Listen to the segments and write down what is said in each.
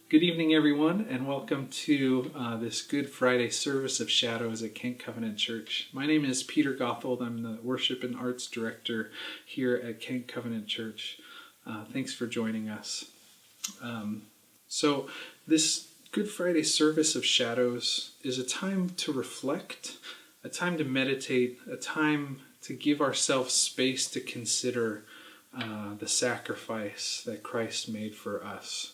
Good evening, everyone, and welcome to this Good Friday service of shadows at Kent Covenant Church. My name is Peter Gothold. I'm the Worship and Arts Director here at Kent Covenant Church. Thanks for joining us. So this Good Friday service of shadows is a time to reflect, a time to meditate, a time to give ourselves space to consider the sacrifice that Christ made for us.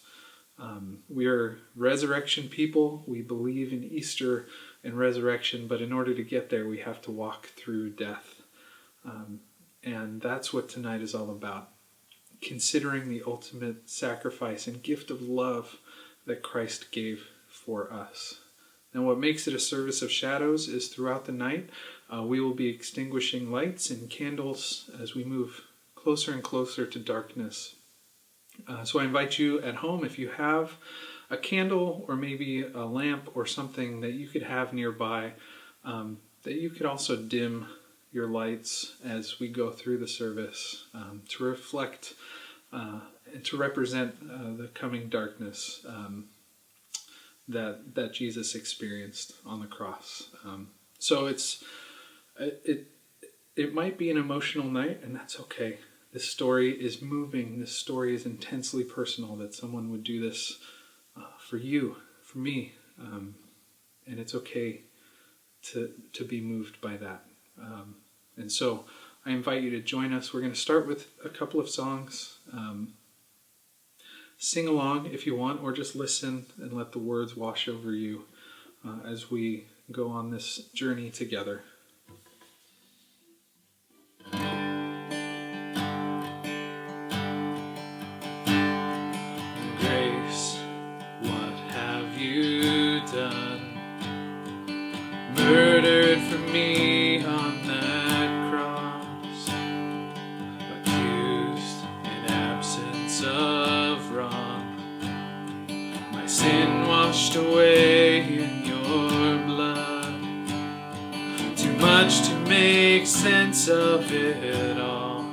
We are resurrection people. We believe in Easter and resurrection, but in order to get there, we have to walk through death. And that's what tonight is all about. Considering the ultimate sacrifice and gift of love that Christ gave for us. Now, what makes it a service of shadows is throughout the night, we will be extinguishing lights and candles as we move closer and closer to darkness. So I invite you at home, if you have a candle or maybe a lamp or something that you could have nearby, that you could also dim your lights as we go through the service to reflect and to represent the coming darkness that Jesus experienced on the cross. So it might be an emotional night, and that's okay. This story is moving. This story is intensely personal, that someone would do this for you, for me. And it's okay to be moved by that. And so I invite you to join us. We're going to start with a couple of songs. Sing along if you want, or just listen and let the words wash over you as we go on this journey together. Murdered for me on that cross, accused in absence of wrong, my sin washed away in your blood, too much to make sense of it all.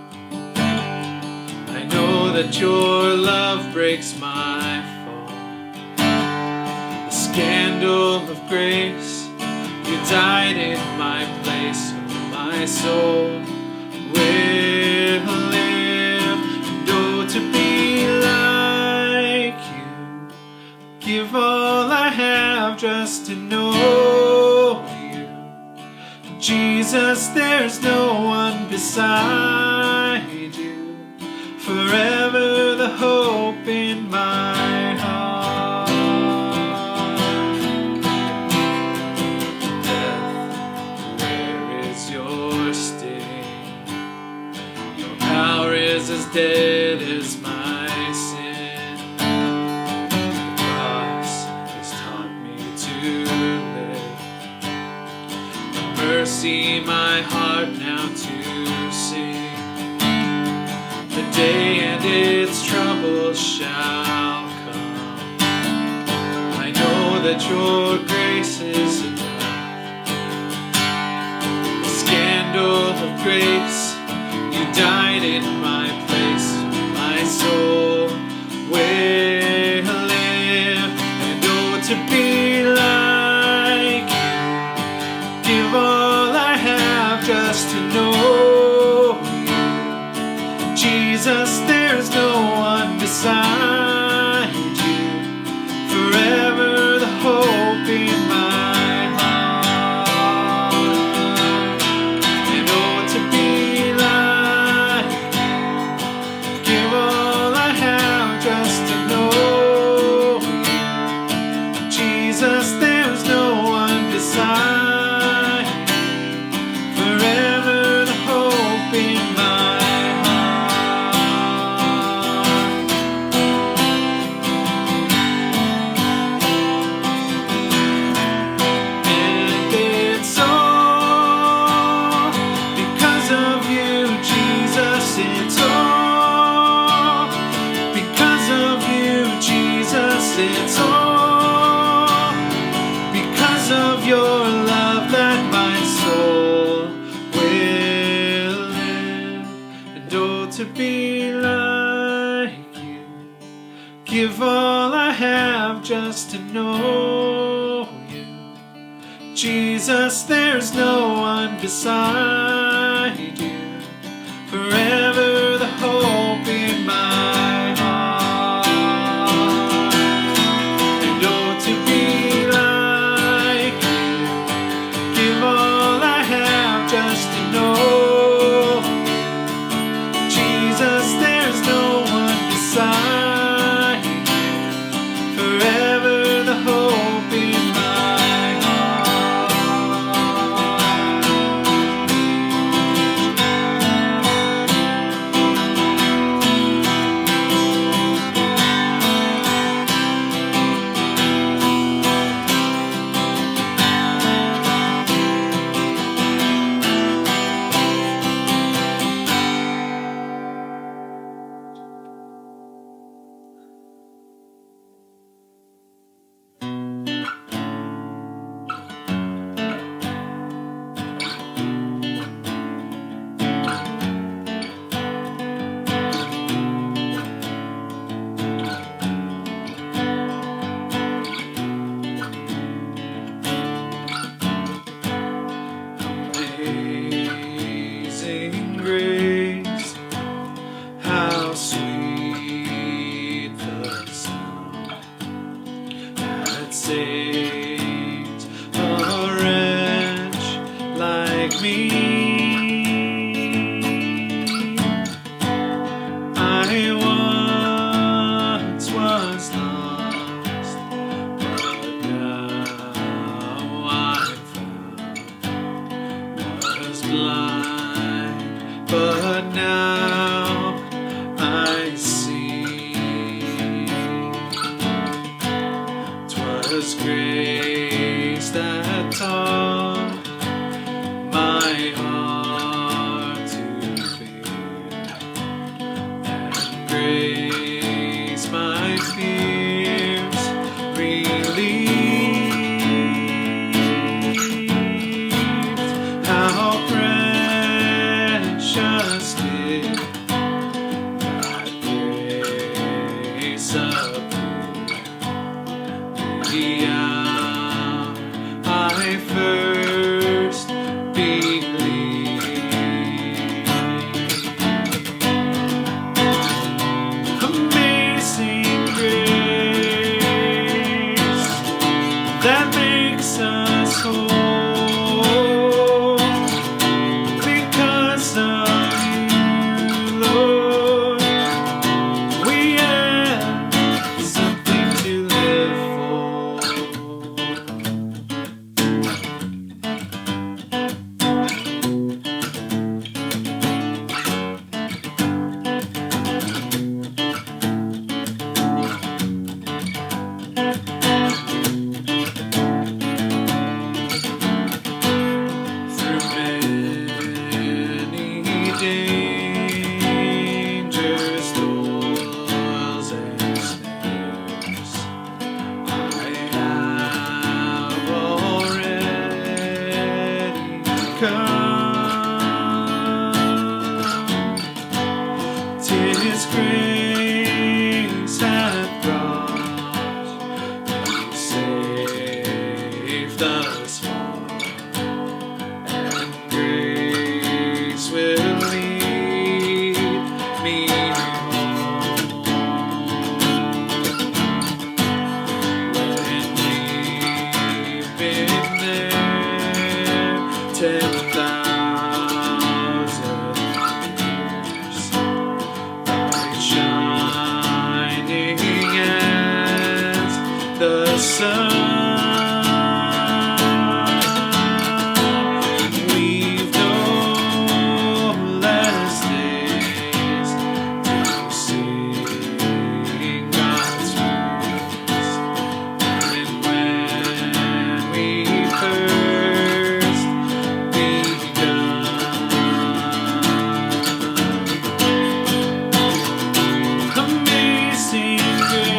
I know that your love breaks my fall, the scandal of grace. You died in my place, so my soul will live. And oh, to be like you, give all I have just to know you. Jesus, there's no one beside you. Forever the hope in my heart. As dead as my sin, the cross has taught me to live. The mercy my heart now to sing. The day and its troubles shall come. I know that your grace is enough. The scandal of grace. You died in my place, my soul will live. And oh, to be like you, give all I have just to know you. Jesus, there's no one beside you. Forever the hope in my heart. And oh, to be forever the hope in my to be like you. Give all I have just to know you. Jesus, there's no one beside you. Forever the hope in my heart. And oh, to be like you. Give all I have just to know. Jesus, there's no one beside you. Forever the hope in my Amazing grace, how sweet the sound that saves a wretch like me. I once was lost, but now I'm found. Was blind, but now I see. 'Twas grace that taught my heart to fear, and grace my fears relieved. How precious did that grace appear the hour I first believed. Amazing grace that makes us whole. Because of you, Lord, we have something to live for. Through many dangers, toils, and snares, I have already come. 'Tis grace hath brought me safe thus far, and grace will lead me home. When we've been there 10,000 years, light shining as the sun. We've no less days to sing God's praise than when we first begun. Amazing grace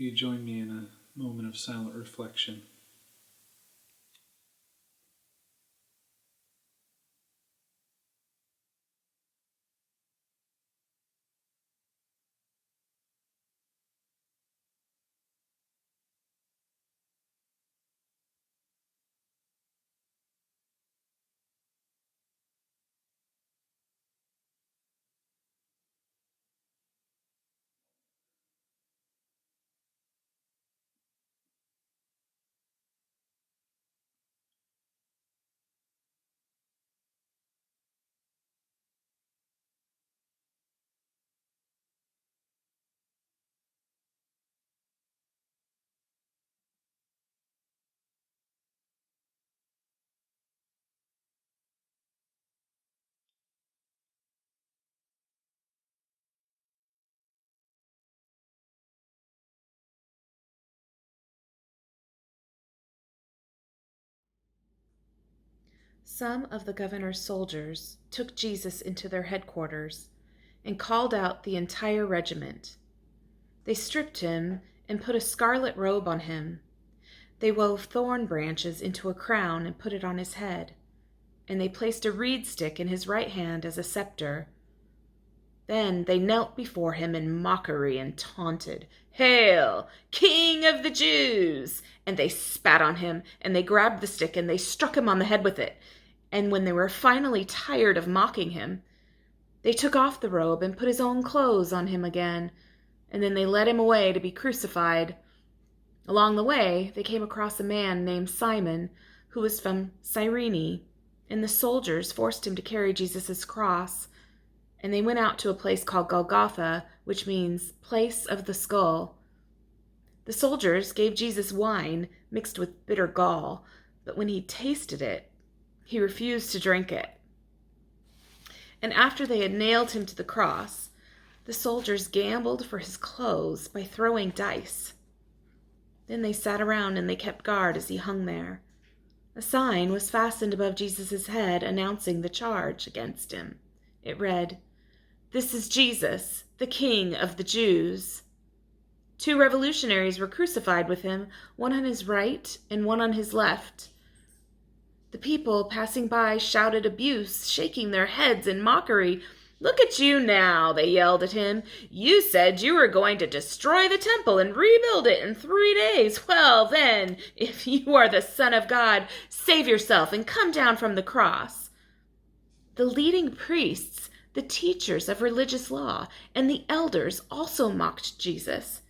Will you join me in a moment of silent reflection? Some of the governor's soldiers took Jesus into their headquarters and called out the entire regiment. They stripped him and put a scarlet robe on him. They wove thorn branches into a crown and put it on his head, and they placed a reed stick in his right hand as a scepter. Then they knelt before him in mockery and taunted, "Hail, King of the Jews!" And they spat on him, and they grabbed the stick, and they struck him on the head with it. And when they were finally tired of mocking him, they took off the robe and put his own clothes on him again, and then they led him away to be crucified. Along the way, they came across a man named Simon, who was from Cyrene, and the soldiers forced him to carry Jesus' cross. And they went out to a place called Golgotha, which means place of the skull. The soldiers gave Jesus wine mixed with bitter gall, but when he tasted it, he refused to drink it. And after they had nailed him to the cross, the soldiers gambled for his clothes by throwing dice. Then they sat around and they kept guard as he hung there. A sign was fastened above Jesus' head announcing the charge against him. It read, "This is Jesus, the King of the Jews." 2 revolutionaries were crucified with him, one on his right and one on his left. The people passing by shouted abuse, shaking their heads in mockery. "Look at you now," they yelled at him. "You said you were going to destroy the temple and rebuild it in 3 days. Well then, if you are the Son of God, save yourself and come down from the cross." The leading priests, the teachers of religious law, and the elders also mocked Jesus.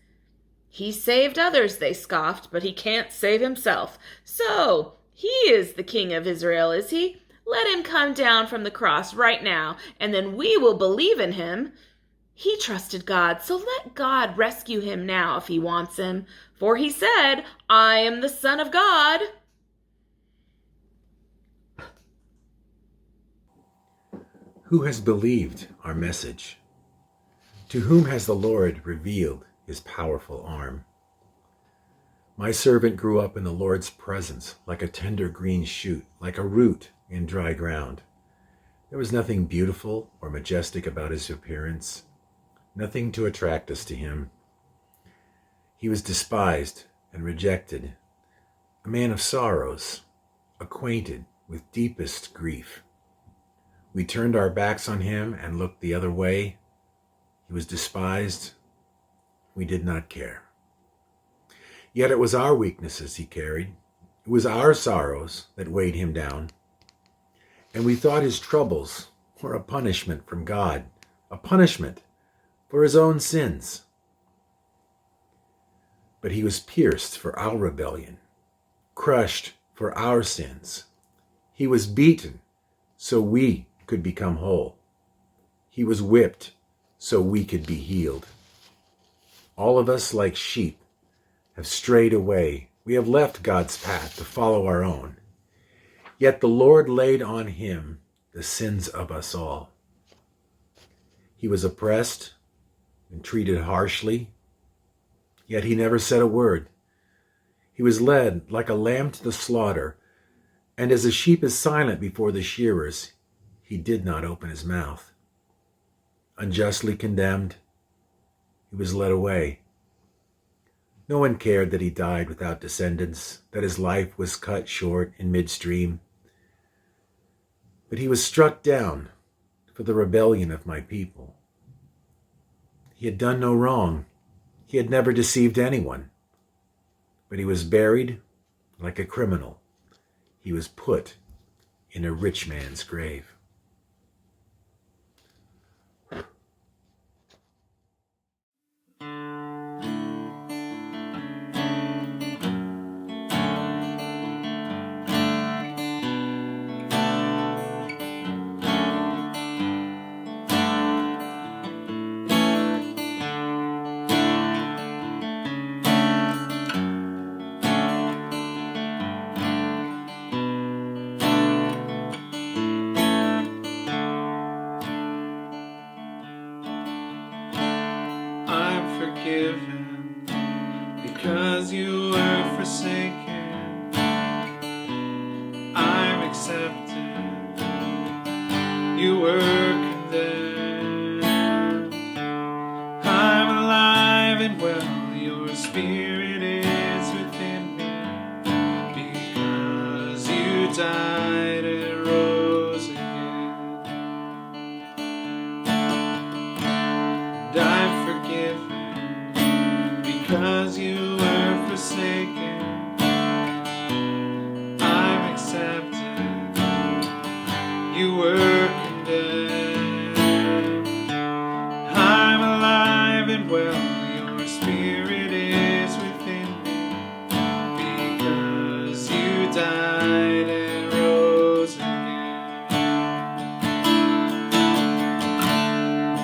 "He saved others," they scoffed, "but he can't save himself. So, he is the King of Israel, is he? Let him come down from the cross right now, and then we will believe in him. He trusted God, so let God rescue him now if he wants him. For he said, 'I am the Son of God.'" Who has believed our message? To whom has the Lord revealed his powerful arm? My servant grew up in the Lord's presence like a tender green shoot, like a root in dry ground. There was nothing beautiful or majestic about his appearance, nothing to attract us to him. He was despised and rejected, a man of sorrows, acquainted with deepest grief. We turned our backs on him and looked the other way. He was despised. We did not care. Yet it was our weaknesses he carried. It was our sorrows that weighed him down. And we thought his troubles were a punishment from God, a punishment for his own sins. But he was pierced for our rebellion, crushed for our sins. He was beaten so we could become whole. He was whipped so we could be healed. All of us, like sheep, have strayed away. We have left God's path to follow our own. Yet the Lord laid on him the sins of us all. He was oppressed and treated harshly, yet he never said a word. He was led like a lamb to the slaughter, and as a sheep is silent before the shearers, he did not open his mouth. Unjustly condemned, he was led away. No one cared that he died without descendants, that his life was cut short in midstream. But he was struck down for the rebellion of my people. He had done no wrong. He had never deceived anyone. But he was buried like a criminal. He was put in a rich man's grave. Forgiven because you were forsaken. I'm accepted. You were condemned. I'm alive and well. Your spirit is within me because you died and rose again. And I'm forgiven because you were forsaken. I'm accepted. You were condemned. I'm alive and well. Your spirit is within me because you died and rose again.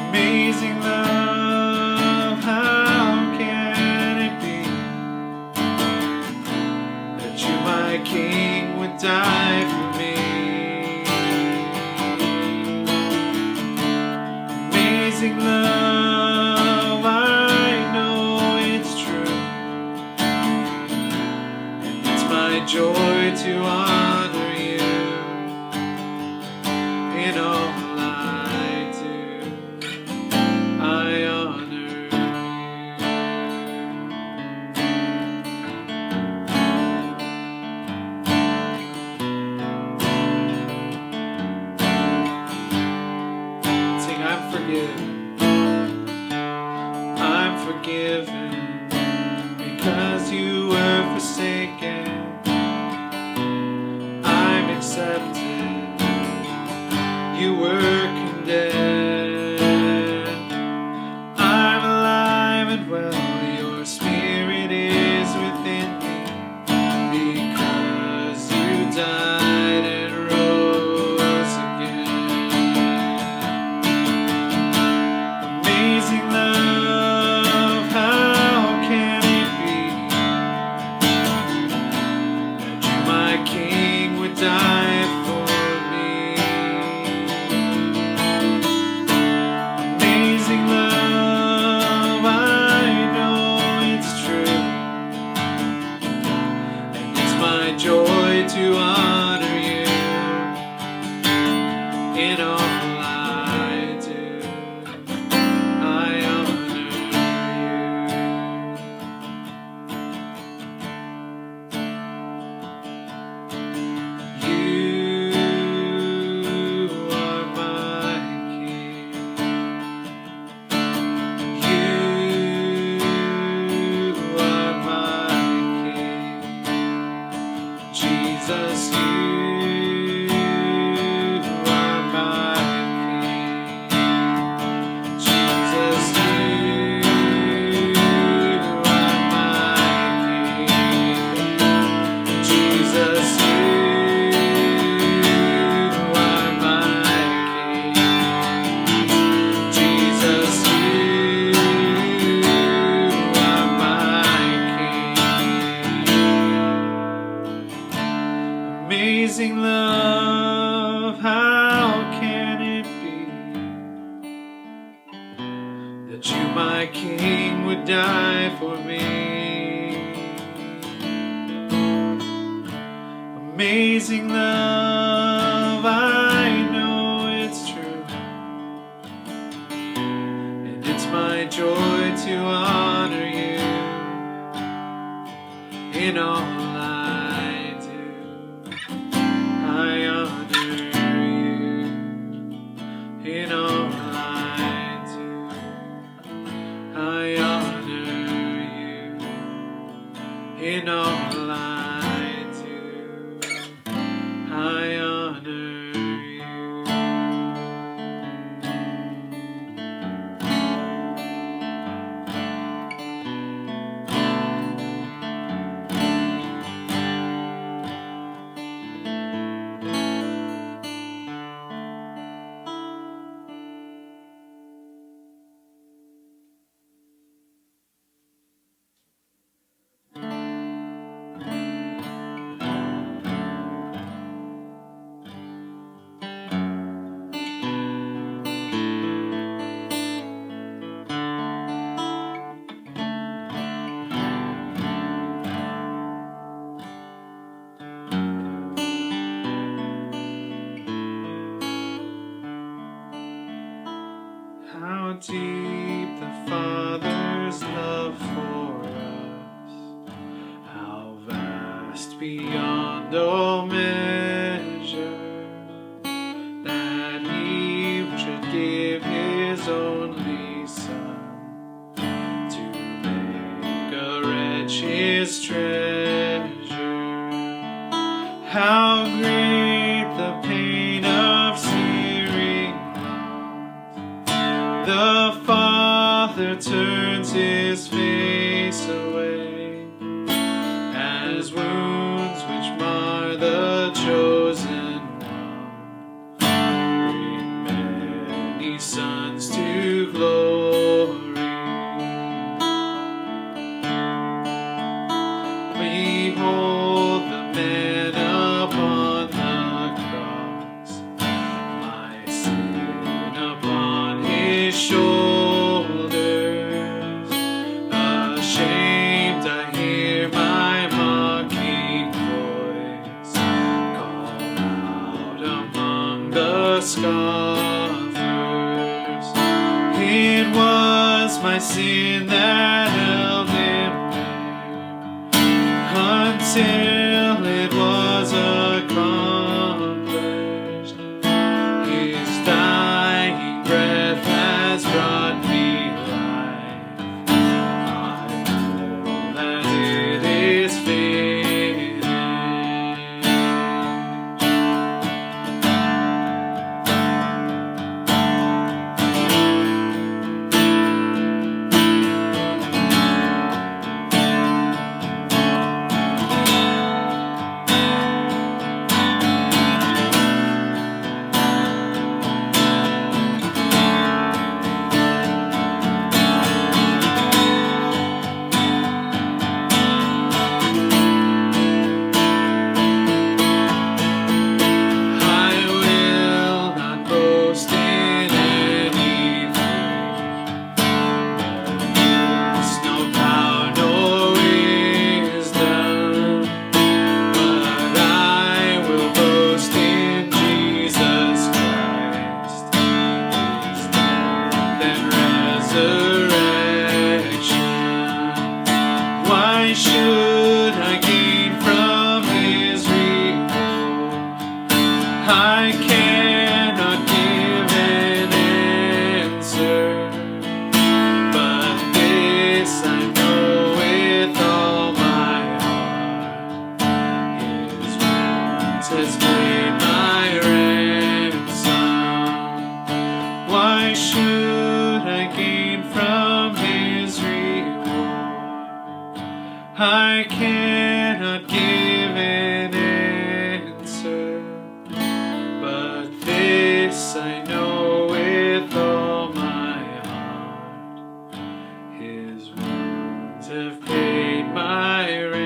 Amazing love, how can it be that you, my King, would die for me? Amazing love, I know it's true, and it's my joy to honor you in all I do. I honor you. Sing, I'm forgiven. I'm forgiven because you were forsaken. I'm accepted. You were condemned. I'm alive and well. Your spirit is within me because you died and rose again. Amazing love, how can it be that you, my King, would die for me? Amazing love, I know it's true, and it's my joy to honor you in all I do. I honor you. You are my King. You are my King. Jesus, you are my King. Jesus, you are my King. Jesus, you are my King. Jesus, you are my King. Amazing love, how can it be that you, my King, would die for me? Amazing love, I know it's true, and it's my joy to honor you in all I do, I honor you. How deep the Father's love for us, how vast beyond all measure, that He should give His only Son to make a wretch His treasure. How great the pain of searing the Father turns His face away, as wounds which mar the chosen one bring many sons to glory. Behold the man upon the cross, my sin upon His shoulders. Ashamed, I hear my mocking voice call out among the scoffers. It was my sin that held Him there until it was accomplished. His dying breath has brought me life. I know that it is finished. I will not boast in anything. There's no power nor wisdom, but I will boast in Jesus Christ, His death and resurrection. Why should I gain from His reward? I cannot give an answer, but this I know with all my heart: His wounds has paid my ransom. Why should I gain from His reward? I cannot give an answer, but this I know with all my heart: His wounds have paid my ransom.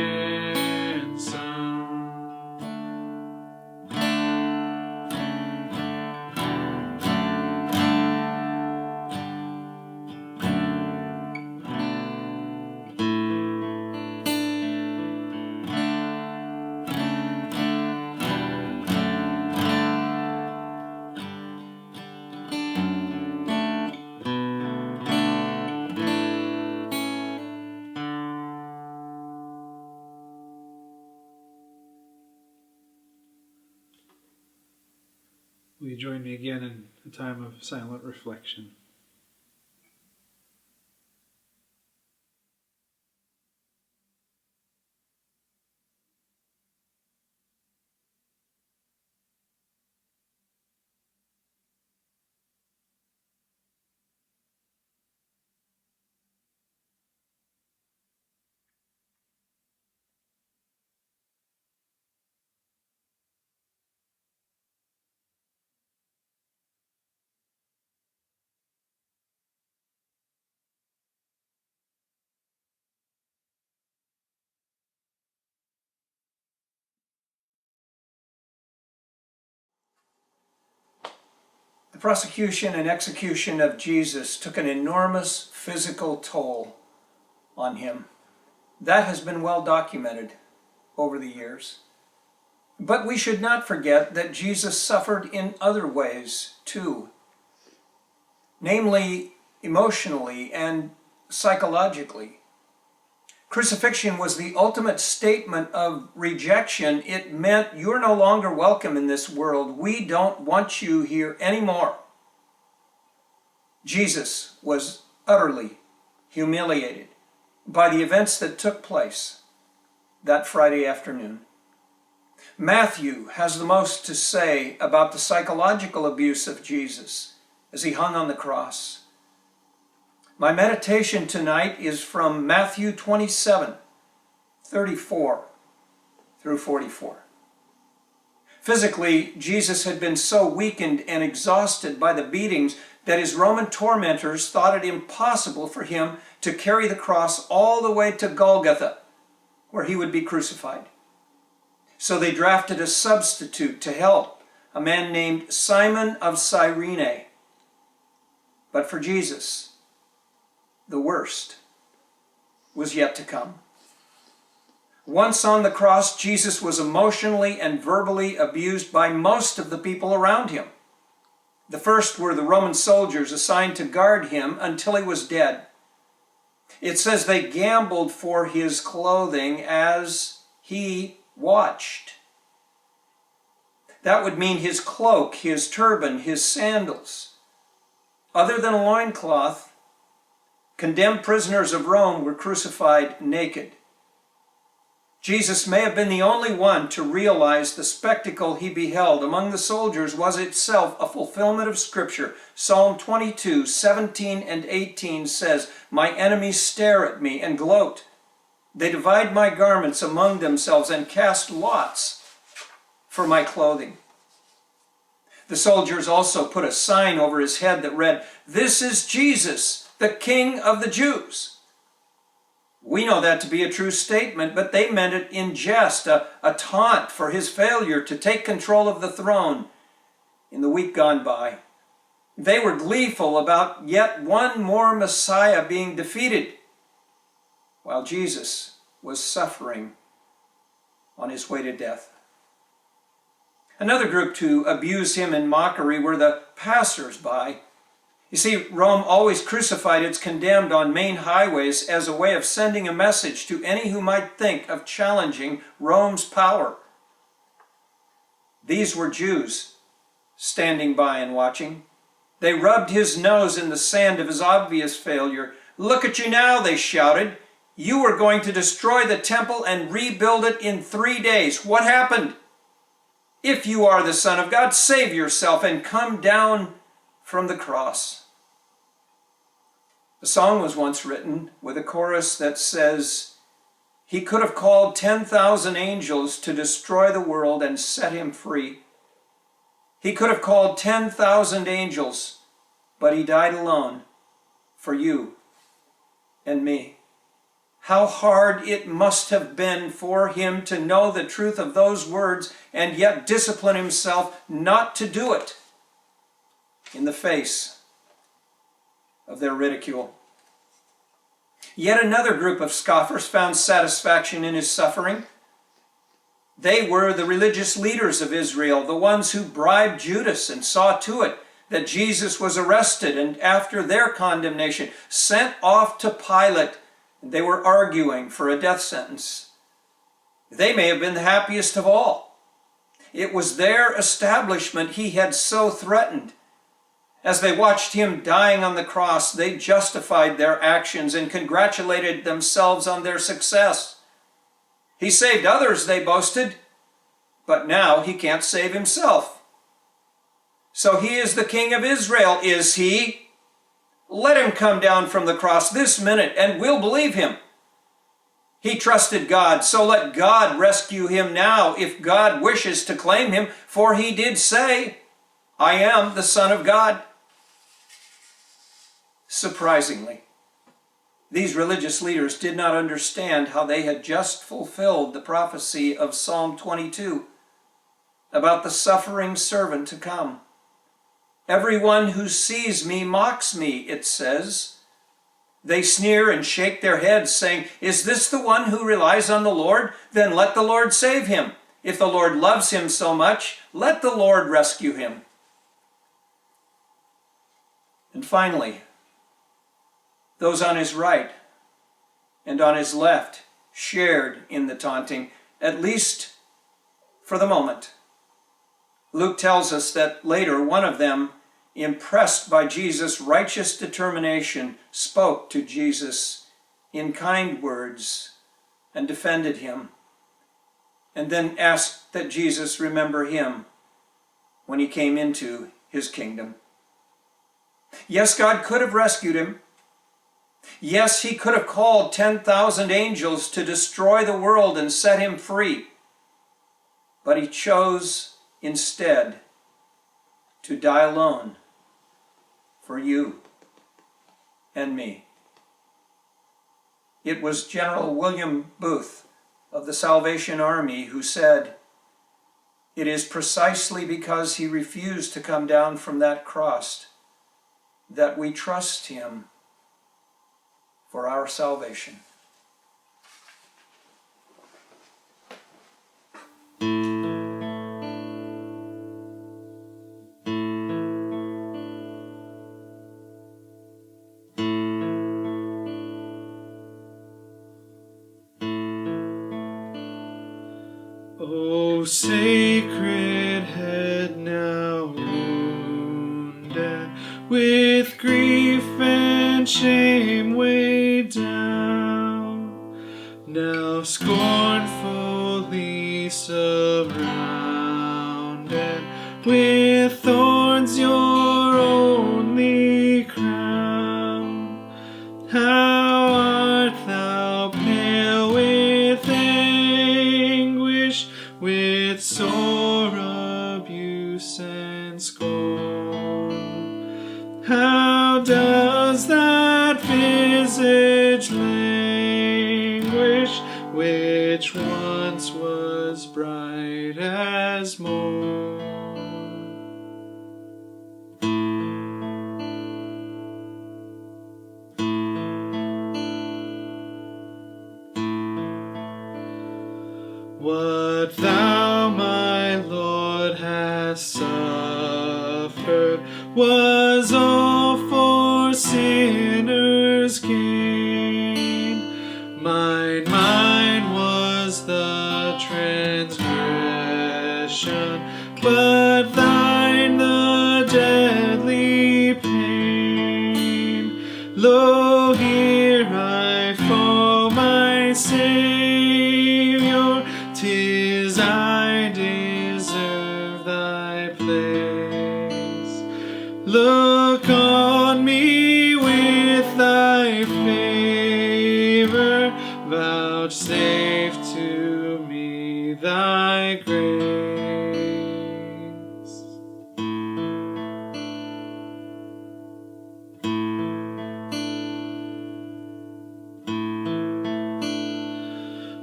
Will you join me again in a time of silent reflection? prosecution and execution of Jesus took an enormous physical toll on him. That has been well documented over the years. But we should not forget that Jesus suffered in other ways too, namely emotionally and psychologically. Crucifixion was the ultimate statement of rejection. It meant you're no longer welcome in this world. We don't want you here anymore. Jesus was utterly humiliated by the events that took place that Friday afternoon. Matthew has the most to say about the psychological abuse of Jesus as he hung on the cross. My meditation tonight is from Matthew 27, 34 through 44. Physically, Jesus had been so weakened and exhausted by the beatings that his Roman tormentors thought it impossible for him to carry the cross all the way to Golgotha, where he would be crucified. So they drafted a substitute to help, a man named Simon of Cyrene. But for Jesus, the worst was yet to come. Once on the cross, Jesus was emotionally and verbally abused by most of the people around him. The first were the Roman soldiers assigned to guard him until he was dead. It says they gambled for his clothing as he watched. That would mean his cloak, his turban, his sandals. Other than a loincloth, condemned prisoners of Rome were crucified naked. Jesus may have been the only one to realize the spectacle he beheld among the soldiers was itself a fulfillment of Scripture. Psalm 22, 17 and 18 says, "My enemies stare at me and gloat. They divide my garments among themselves and cast lots for my clothing." The soldiers also put a sign over his head that read, "This is Jesus, the King of the Jews." We know that to be a true statement, but they meant it in jest, a taunt for his failure to take control of the throne in the week gone by. They were gleeful about yet one more Messiah being defeated, while Jesus was suffering on his way to death. Another group to abuse him in mockery were the passers-by. You see, Rome always crucified its condemned on main highways as a way of sending a message to any who might think of challenging Rome's power. These were Jews standing by and watching. They rubbed his nose in the sand of his obvious failure. "Look at you now," they shouted. "You were going to destroy the temple and rebuild it in 3 days. What happened? If you are the Son of God, save yourself and come down from the cross." A song was once written with a chorus that says, "He could have called 10,000 angels to destroy the world and set him free. He could have called 10,000 angels, but he died alone for you and me." How hard it must have been for him to know the truth of those words and yet discipline himself not to do it in the face of their ridicule. Yet another group of scoffers found satisfaction in his suffering. They were the religious leaders of Israel, the ones who bribed Judas and saw to it that Jesus was arrested and, after their condemnation, sent off to Pilate. They were arguing for a death sentence. They may have been the happiest of all. It was their establishment he had so threatened. As they watched him dying on the cross, they justified their actions and congratulated themselves on their success. He saved others, they boasted, but now he can't save himself. So he is the King of Israel, is he? Let him come down from the cross this minute and we'll believe him. He trusted God, so let God rescue him now if God wishes to claim him, for he did say, "I am the Son of God." Surprisingly, these religious leaders did not understand how they had just fulfilled the prophecy of Psalm 22 about the suffering servant to come. Everyone who sees me mocks me, it says. They sneer and shake their heads, saying, "Is this the one who relies on the Lord? Then let the Lord save him. If the Lord loves him so much, let the Lord rescue him." And finally, those on his right and on his left shared in the taunting, at least for the moment. Luke tells us that later one of them, impressed by Jesus' righteous determination, spoke to Jesus in kind words and defended him, and then asked that Jesus remember him when he came into his kingdom. Yes, God could have rescued him. Yes, he could have called 10,000 angels to destroy the world and set him free. But he chose instead to die alone for you and me. It was General William Booth of the Salvation Army who said, "It is precisely because he refused to come down from that cross that we trust him for our salvation." O sacred head now wounded, with grief and shame weighed down, now scornfully surrounded, with thorns your only crown. How art thou pale with anguish, with sore abuse and scorn. How does that visage languish, which once was bright as morn? What thou, my Lord, hast suffered was all for sinners' gain. Mine was the transgression, but thine the deadly pain. Lo, here I fall, my Savior, 'tis I deserve thy place. Look on me with thy favor, vouchsafe to me thy grace.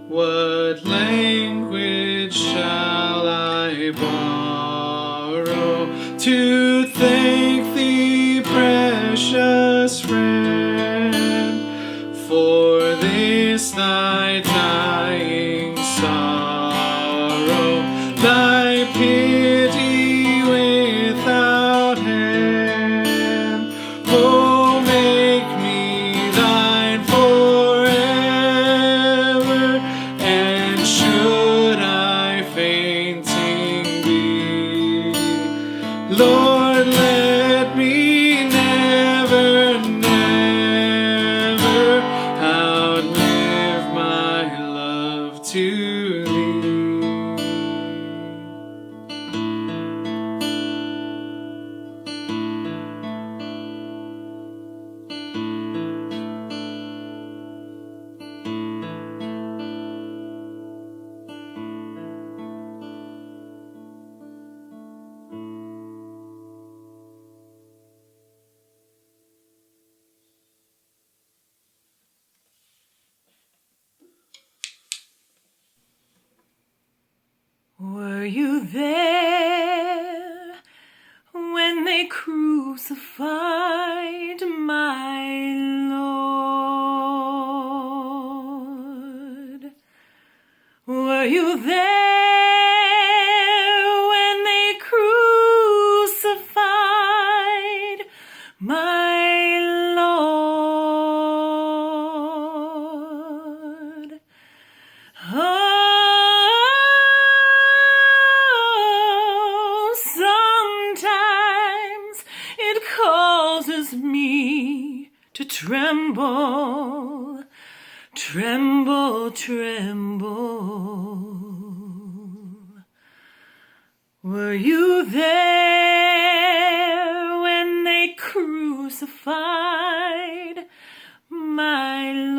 What language shall I borrow to thank thee, precious friend, for this thy dying sorrow, thy pity without end? Oh, make me thine forever, and should I fainting be, Lord, let me never, never outlive my love to thee. Were you there when they cried crucified, my Lord? Were you there when they crucified my Lord? Oh, sometimes it causes me to tremble, tremble, tremble. Were you there when they crucified my Lord?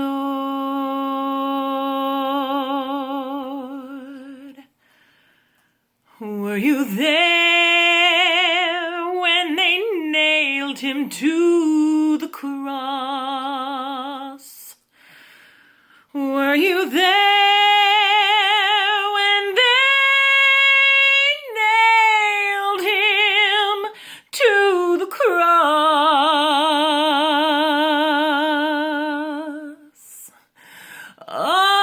Were you there when they nailed him to the cross? Were you there when they nailed him to the cross? Oh,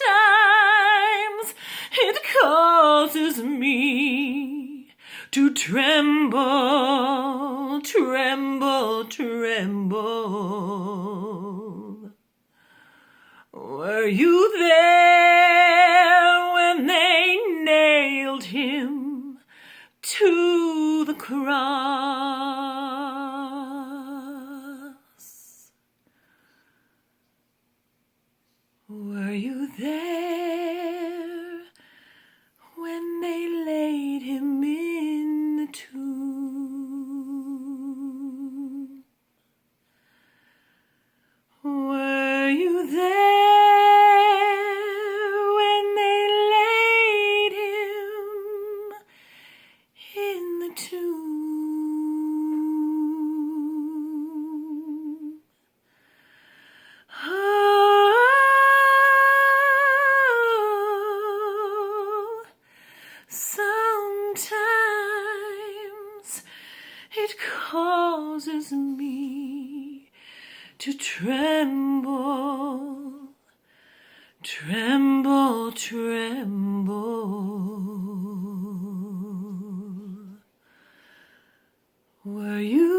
sometimes it causes me to tremble, tremble, tremble. Were you there when they nailed him to the cross? Were you there when they laid him in the tomb? Were you there when they laid him in the tomb? Oh, sometimes it causes me to tremble, tremble, tremble. Were you